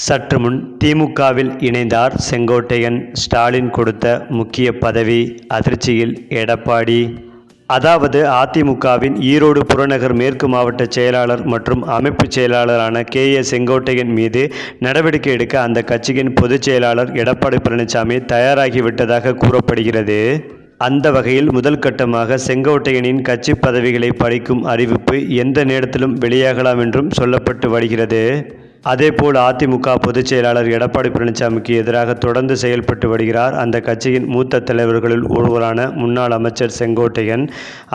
சற்று முன் திமுகவில் இணைந்தார் செங்கோட்டையன். ஸ்டாலின் கொடுத்த முக்கிய பதவி அதிர்ச்சியில் எடப்பாடி. அதாவது அதிமுகவின் ஈரோடு புறநகர் மேற்கு மாவட்ட செயலாளர் மற்றும் அமைப்பு செயலாளரான கே.ஏ. செங்கோட்டையன் மீது நடவடிக்கை எடுக்க அந்த கட்சியின் பொதுச் செயலாளர் எடப்பாடி பழனிசாமி தயாராகிவிட்டதாக கூறப்படுகிறது. அந்த வகையில் முதல் கட்டமாக செங்கோட்டையனின் கட்சி பதவிகளை பறிக்கும் அறிவிப்பு எந்த நேரத்திலும் வெளியாகலாம் என்றும் சொல்லப்பட்டு வருகிறது. அதேபோல் அதிமுக பொதுச் செயலாளர் எடப்பாடி பழனிசாமிக்கு எதிராக தொடர்ந்து செயல்பட்டு வருகிறார் அந்த கட்சியின் மூத்த தலைவர்களில் ஒருவரான முன்னாள் அமைச்சர் செங்கோட்டையன்.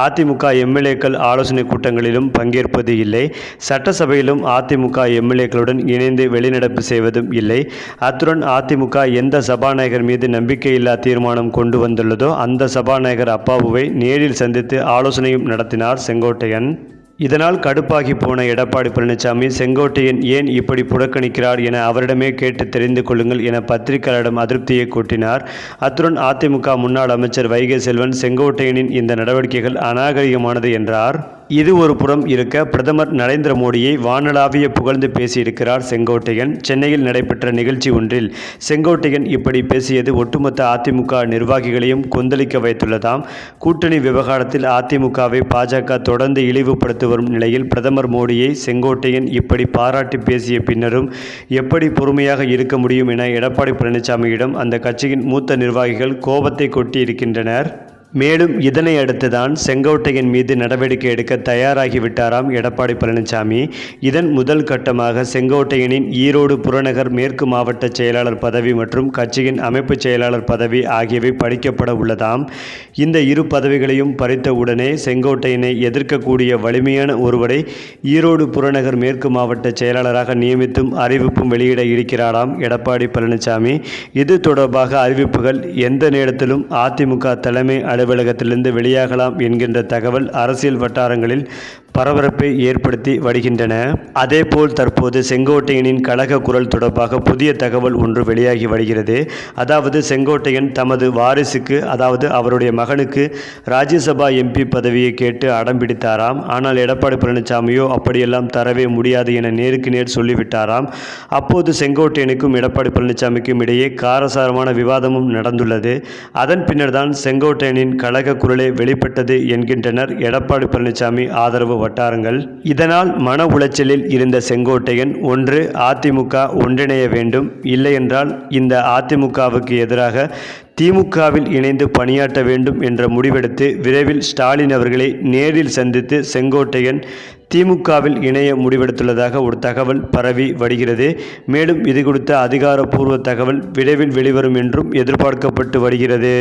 அதிமுக எம்எல்ஏக்கள் ஆலோசனை கூட்டங்களிலும் பங்கேற்பது இல்லை. சட்டசபையிலும் அதிமுக எம்எல்ஏக்களுடன் இணைந்து வெளிநடப்பு செய்வதும் இல்லை. அத்துடன் அதிமுக எந்த சபாநாயகர் மீது நம்பிக்கையில்லா தீர்மானம் கொண்டு வந்துள்ளதோ அந்த சபாநாயகர் அப்பாவுவை நேரில் சந்தித்து ஆலோசனையும் நடத்தினார் செங்கோட்டையன். இதனால் கடுப்பாகி போன எடப்பாடி பழனிசாமி செங்கோட்டையன் ஏன் இப்படி புறக்கணிக்கிறார் என அவரிடமே கேட்டு தெரிந்து கொள்ளுங்கள் என பத்திரிகையாளரிடம் அதிருப்தியை கூட்டினார். அத்துடன் அதிமுக முன்னாள் அமைச்சர் வைகை செல்வன் செங்கோட்டையனின் இந்த நடவடிக்கைகள் அநாகரிகமானது என்றார். இது ஒரு புறம் இருக்க பிரதமர் நரேந்திர மோடியை வானளாவிய புகழ்ந்து பேசியிருக்கிறார் செங்கோட்டையன். சென்னையில் நடைபெற்ற நிகழ்ச்சி ஒன்றில் செங்கோட்டையன் இப்படி பேசியது ஒட்டுமொத்த அதிமுக நிர்வாகிகளையும் கொந்தளிக்க வைத்துள்ளதாம். கூட்டணி விவகாரத்தில் அதிமுகவை பாஜக தொடர்ந்து இழிவுபடுத்தி வரும் நிலையில் பிரதமர் மோடியை செங்கோட்டையன் இப்படி பாராட்டி பேசிய பின்னரும் எப்படி பொறுமையாக இருக்க முடியும் என எடப்பாடி பழனிசாமியிடம் அந்த கட்சியின் மூத்த நிர்வாகிகள் கோபத்தை கொட்டி இருக்கின்றனர். மேலும் இதனை அடுத்துதான் செங்கோட்டையன் மீது நடவடிக்கை எடுக்க தயாராகிவிட்டாராம் எடப்பாடி பழனிசாமி. இதன் முதல் கட்டமாக செங்கோட்டையனின் ஈரோடு புறநகர் மேற்கு மாவட்ட செயலாளர் பதவி மற்றும் கட்சியின் அமைப்பு செயலாளர் பதவி ஆகியவை பறிக்கப்பட உள்ளதாம். இந்த இரு பதவிகளையும் பறித்த உடனே செங்கோட்டையனை எதிர்க்கக்கூடிய வலிமையான ஒருவரை ஈரோடு புறநகர் மேற்கு மாவட்ட செயலாளராக நியமித்தும் அறிவிப்பும் வெளியிட இருக்கிறாராம் எடப்பாடி பழனிசாமி. இது தொடர்பாக அறிவிப்புகள் எந்த நேரத்திலும் அதிமுக தலைமை அலுவலகத்திலிருந்து வெளியாகலாம் என்கின்ற தகவல் அரசியல் வட்டாரங்களில் பரபரப்பை ஏற்படுத்தி வருகின்றன. அதேபோல் தற்போது செங்கோட்டையனின் கழக குரல் தொடர்பாக புதிய தகவல் ஒன்று வெளியாகி வருகிறது. அதாவது செங்கோட்டையன் தமது வாரிசுக்கு அதாவது அவருடைய மகனுக்கு ராஜ்யசபா எம்பி பதவியை கேட்டு அடம் பிடித்தாராம். ஆனால் எடப்பாடி பழனிசாமியோ அப்படியெல்லாம் தரவே முடியாது என நேருக்கு நேர் சொல்லிவிட்டாராம். அப்போது செங்கோட்டையனுக்கும் எடப்பாடி பழனிசாமிக்கும் இடையே காரசாரமான விவாதமும் நடந்துள்ளது. அதன் பின்னர் தான் செங்கோட்டையனின் கழக குரலே வெளிப்பட்டது என்கின்றனர் எடப்பாடி பழனிசாமி ஆதரவு வட்டாரங்கள். இதனால் மன உளைச்சலில் இருந்த செங்கோட்டையன் ஒன்று அதிமுக ஒன்றிணைய வேண்டும், இல்லையென்றால் இந்த அதிமுகவுக்கு எதிராக திமுகவில் இணைந்து பணியாற்ற வேண்டும் என்ற முடிவெடுத்து விரைவில் ஸ்டாலின் அவர்களை நேரில் சந்தித்து செங்கோட்டையன் திமுகவில் இணைய முடிவெடுத்துள்ளதாக ஒரு தகவல் பரவி வருகிறது. மேலும் இது குறித்த அதிகாரப்பூர்வ தகவல் விரைவில் வெளிவரும் என்றும் எதிர்பார்க்கப்பட்டு வருகிறது.